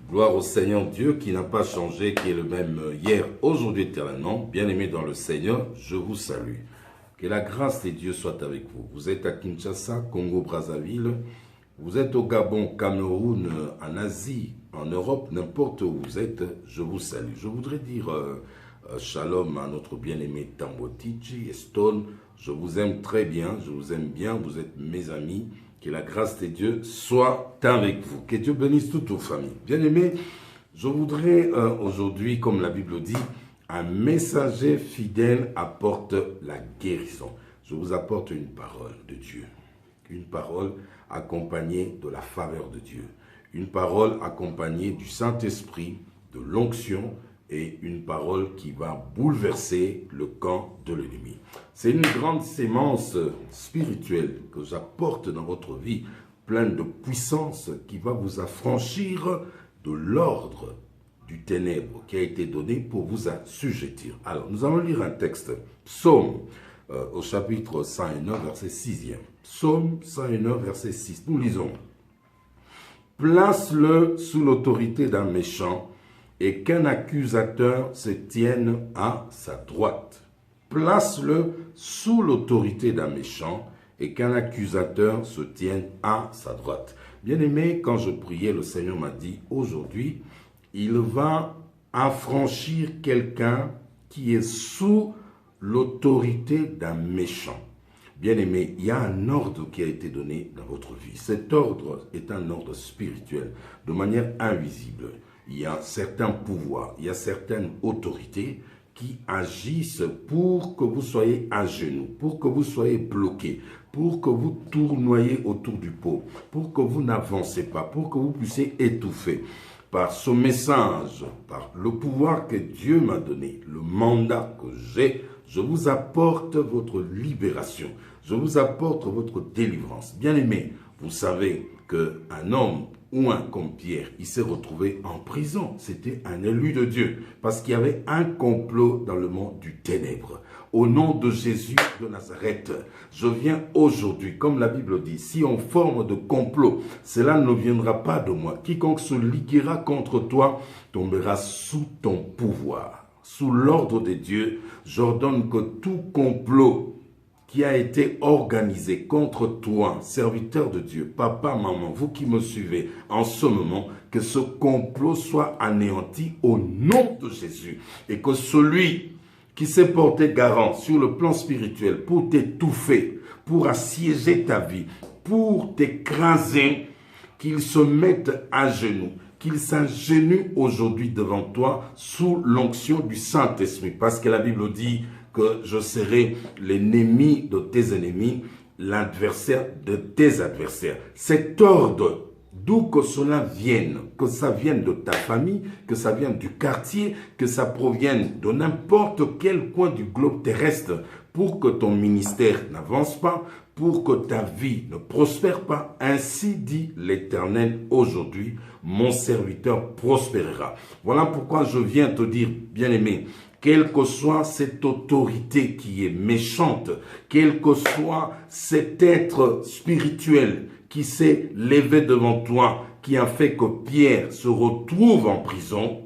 Gloire au Seigneur Dieu qui n'a pas changé, qui est le même hier, aujourd'hui, éternellement. Bien-aimés dans le Seigneur, je vous salue. Que la grâce de Dieu soit avec vous. Vous êtes à Kinshasa, Congo-Brazzaville. Vous êtes au Gabon, Cameroun, en Asie, en Europe, n'importe où vous êtes, je vous salue. Je voudrais dire shalom à notre bien-aimé Tambotiji et Stone. Je vous aime très bien, je vous aime bien, vous êtes mes amis. Que la grâce de Dieu soit avec vous. Que Dieu bénisse toutes vos familles. Bien-aimés, je voudrais aujourd'hui, comme la Bible dit, un messager fidèle apporte la guérison. Je vous apporte une parole de Dieu. Une parole accompagnée de la faveur de Dieu. Une parole accompagnée du Saint-Esprit, de l'onction et une parole qui va bouleverser le camp de l'ennemi. C'est une grande sémence spirituelle que j'apporte dans votre vie, pleine de puissance qui va vous affranchir de l'ordre du ténèbre qui a été donné pour vous assujettir. Alors, nous allons lire un texte, Psaume, au chapitre 109, verset 6e. Psaume 109, verset 6. Nous lisons. « Place-le sous l'autorité d'un méchant et qu'un accusateur se tienne à sa droite. » Place-le sous l'autorité d'un méchant et qu'un accusateur se tienne à sa droite. Bien-aimé, quand je priais, le Seigneur m'a dit, aujourd'hui, il va affranchir quelqu'un qui est sous l'autorité d'un méchant. Bien-aimé, il y a un ordre qui a été donné dans votre vie. Cet ordre est un ordre spirituel, de manière invisible. Il y a certains pouvoirs, il y a certaines autorités qui agissent pour que vous soyez à genoux, pour que vous soyez bloqués, pour que vous tournoyez autour du pot, pour que vous n'avancez pas, pour que vous puissiez étouffer. Par ce message, par le pouvoir que Dieu m'a donné, le mandat que j'ai, je vous apporte votre libération, je vous apporte votre délivrance. Bien-aimés, vous savez qu'un homme ou un comme Pierre, il s'est retrouvé en prison. C'était un élu de Dieu parce qu'il y avait un complot dans le monde du ténèbre. Au nom de Jésus de Nazareth, je viens aujourd'hui, comme la Bible dit, si on forme de complot, cela ne viendra pas de moi. Quiconque se liguera contre toi tombera sous ton pouvoir. Sous l'ordre de Dieu, j'ordonne que tout complot qui a été organisé contre toi, serviteur de Dieu, papa, maman, vous qui me suivez en ce moment, que ce complot soit anéanti au nom de Jésus et que celui qui s'est porté garant sur le plan spirituel pour t'étouffer, pour assiéger ta vie, pour t'écraser, qu'il se mette à genoux, qu'il s'agenouille aujourd'hui devant toi sous l'onction du Saint-Esprit. Parce que la Bible dit que je serai l'ennemi de tes ennemis, l'adversaire de tes adversaires. Cet ordre, d'où que cela vienne, que ça vienne de ta famille, que ça vienne du quartier, que ça provienne de n'importe quel coin du globe terrestre, pour que ton ministère n'avance pas, pour que ta vie ne prospère pas, ainsi dit l'Éternel aujourd'hui, mon serviteur prospérera. Voilà pourquoi je viens te dire, bien-aimé, quelle que soit cette autorité qui est méchante, quel que soit cet être spirituel qui s'est levé devant toi, qui a fait que Pierre se retrouve en prison,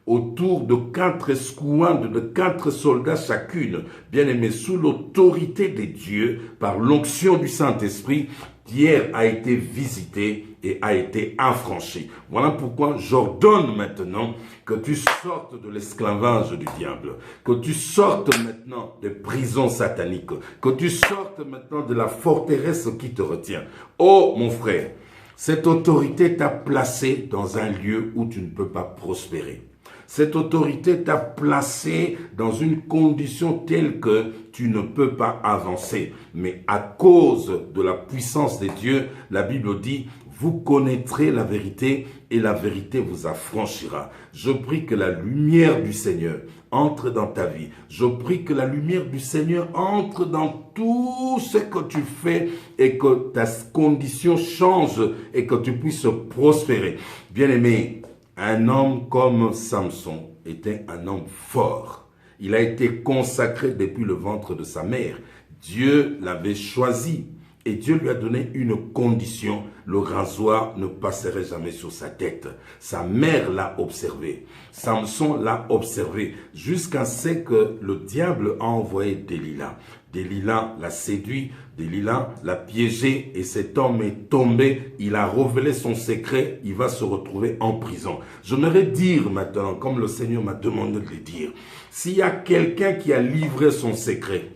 autour de 4 escouades, de 4 soldats chacune, bien aimés, sous l'autorité de Dieu, par l'onction du Saint-Esprit, Pierre a été visité et a été affranchi. Voilà pourquoi j'ordonne maintenant que tu sortes de l'esclavage du diable, que tu sortes maintenant des prisons sataniques, que tu sortes maintenant de la forteresse qui te retient. Oh mon frère, cette autorité t'a placé dans un lieu où tu ne peux pas prospérer. Cette autorité t'a placé dans une condition telle que tu ne peux pas avancer. Mais à cause de la puissance de Dieu, la Bible dit, vous connaîtrez la vérité et la vérité vous affranchira. Je prie que la lumière du Seigneur entre dans ta vie. Je prie que la lumière du Seigneur entre dans tout ce que tu fais et que ta condition change et que tu puisses prospérer. Bien-aimé, un homme comme Samson était un homme fort. Il a été consacré depuis le ventre de sa mère. Dieu l'avait choisi. Et Dieu lui a donné une condition, le rasoir ne passerait jamais sur sa tête. Sa mère l'a observé, Samson l'a observé, jusqu'à ce que le diable a envoyé Delilah. Delilah l'a séduit, Delilah l'a piégé et cet homme est tombé, il a révélé son secret, il va se retrouver en prison. J'aimerais dire maintenant, comme le Seigneur m'a demandé de le dire, s'il y a quelqu'un qui a livré son secret,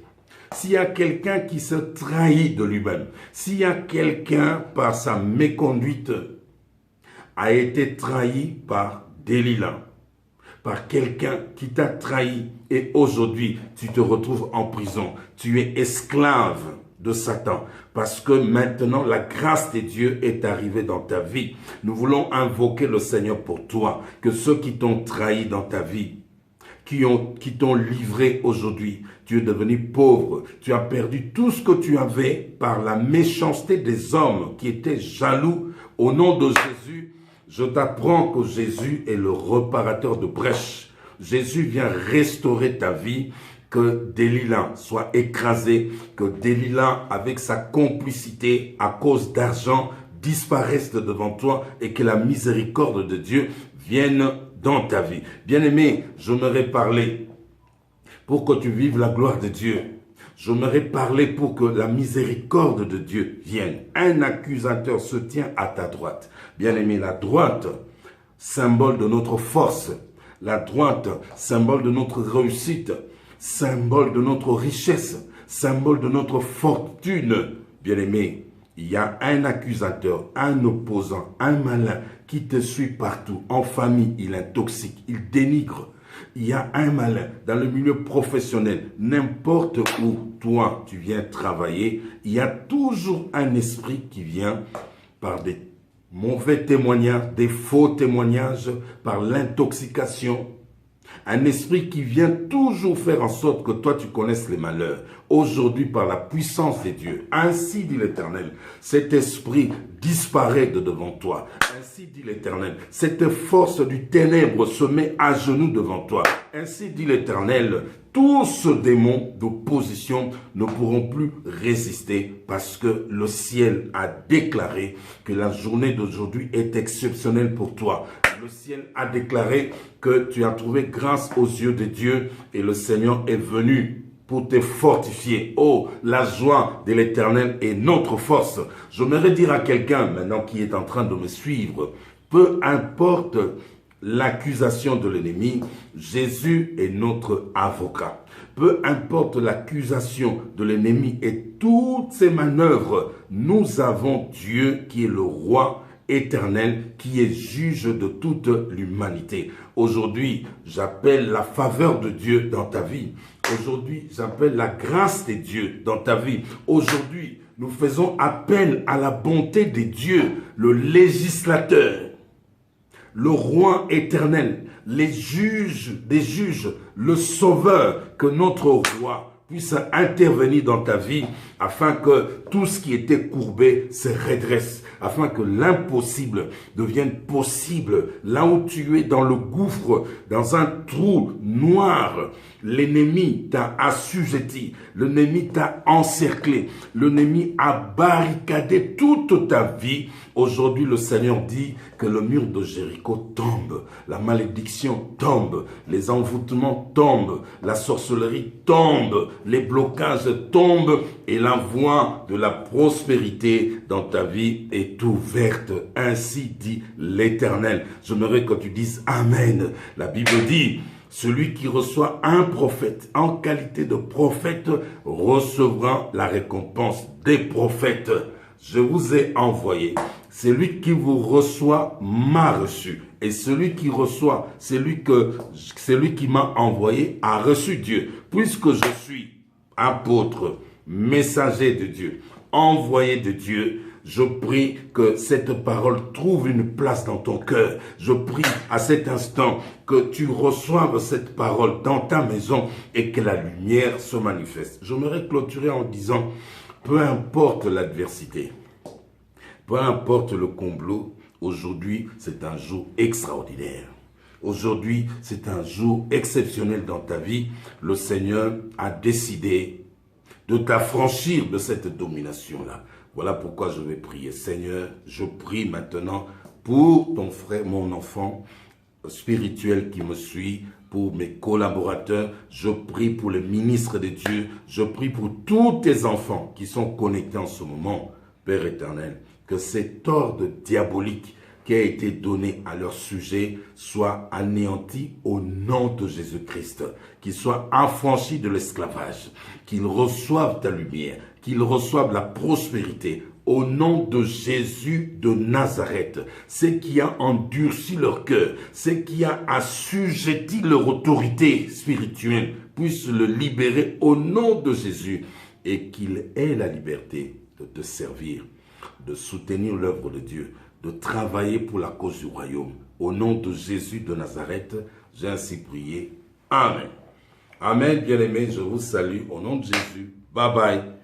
s'il y a quelqu'un qui se trahit de lui-même, s'il y a quelqu'un par sa méconduite a été trahi par Delilah, par quelqu'un qui t'a trahi et aujourd'hui tu te retrouves en prison, tu es esclave de Satan parce que maintenant la grâce de Dieu est arrivée dans ta vie. Nous voulons invoquer le Seigneur pour toi, que ceux qui t'ont trahi dans ta vie, qui t'ont livré aujourd'hui. Tu es devenu pauvre. Tu as perdu tout ce que tu avais par la méchanceté des hommes qui étaient jaloux. Au nom de Jésus, je t'apprends que Jésus est le réparateur de brèches. Jésus vient restaurer ta vie. Que Delilah soit écrasée, que Delilah, avec sa complicité à cause d'argent, disparaisse de devant toi et que la miséricorde de Dieu vienne dans ta vie. Bien-aimé, j'aimerais parler pour que tu vives la gloire de Dieu. J'aimerais parler pour que la miséricorde de Dieu vienne. Un accusateur se tient à ta droite. Bien-aimé, la droite, symbole de notre force. La droite, symbole de notre réussite. Symbole de notre richesse. Symbole de notre fortune. Bien-aimé, il y a un accusateur, un opposant, un malin qui te suit partout. En famille, il intoxique, il dénigre. Il y a un malin dans le milieu professionnel. N'importe où toi tu viens travailler, il y a toujours un esprit qui vient par des mauvais témoignages, des faux témoignages, par l'intoxication. Un esprit qui vient toujours faire en sorte que toi tu connaisses les malheurs. Aujourd'hui, par la puissance de Dieu, ainsi dit l'Éternel, cet esprit disparaît de devant toi. Ainsi dit l'Éternel, cette force du ténèbre se met à genoux devant toi. Ainsi dit l'Éternel, tous ces démons d'opposition ne pourront plus résister parce que le ciel a déclaré que la journée d'aujourd'hui est exceptionnelle pour toi. Le ciel a déclaré que tu as trouvé grâce aux yeux de Dieu et le Seigneur est venu pour te fortifier. Oh, la joie de l'Éternel est notre force. J'aimerais dire à quelqu'un maintenant qui est en train de me suivre, peu importe l'accusation de l'ennemi, Jésus est notre avocat. Peu importe l'accusation de l'ennemi et toutes ses manœuvres, nous avons Dieu qui est le roi éternel, qui est juge de toute l'humanité. Aujourd'hui, j'appelle la faveur de Dieu dans ta vie. Aujourd'hui, j'appelle la grâce de Dieu dans ta vie. Aujourd'hui, nous faisons appel à la bonté de Dieu, le législateur, le roi éternel, les juges des juges, le sauveur, que notre roi puisse intervenir dans ta vie afin que tout ce qui était courbé se redresse, afin que l'impossible devienne possible. Là où tu es dans le gouffre, dans un trou noir, l'ennemi t'a assujetti, l'ennemi t'a encerclé, l'ennemi a barricadé toute ta vie. Aujourd'hui, le Seigneur dit que le mur de Jéricho tombe, la malédiction tombe, les envoûtements tombent, la sorcellerie tombe, les blocages tombent et la voie de la prospérité dans ta vie est ouverte. Ainsi dit l'Éternel. J'aimerais que tu dises Amen. La Bible dit, celui qui reçoit un prophète en qualité de prophète recevra la récompense des prophètes. Je vous ai envoyé. Celui qui vous reçoit m'a reçu. Et celui qui reçoit, celui qui m'a envoyé a reçu Dieu. Puisque je suis apôtre, messager de Dieu, envoyé de Dieu, je prie que cette parole trouve une place dans ton cœur. Je prie à cet instant que tu reçoives cette parole dans ta maison et que la lumière se manifeste. J'aimerais clôturer en disant, peu importe l'adversité, peu importe le complot, aujourd'hui c'est un jour extraordinaire. Aujourd'hui c'est un jour exceptionnel dans ta vie. Le Seigneur a décidé de t'affranchir de cette domination-là. Voilà pourquoi je vais prier. Seigneur, je prie maintenant pour ton frère, mon enfant spirituel qui me suit, pour mes collaborateurs, je prie pour les ministres de Dieu, je prie pour tous tes enfants qui sont connectés en ce moment, Père éternel, que cet ordre diabolique qui a été donné à leur sujet soit anéanti au nom de Jésus-Christ, qu'ils soient affranchis de l'esclavage, qu'ils reçoivent ta lumière, qu'ils reçoivent la prospérité, au nom de Jésus de Nazareth, ce qui a endurci leur cœur, ce qui a assujetti leur autorité spirituelle, puisse le libérer au nom de Jésus et qu'il ait la liberté de te servir, de soutenir l'œuvre de Dieu, de travailler pour la cause du royaume. Au nom de Jésus de Nazareth, j'ai ainsi prié. Amen. Amen, bien-aimés, je vous salue au nom de Jésus. Bye bye.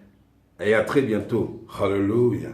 Et à très bientôt. Hallelujah.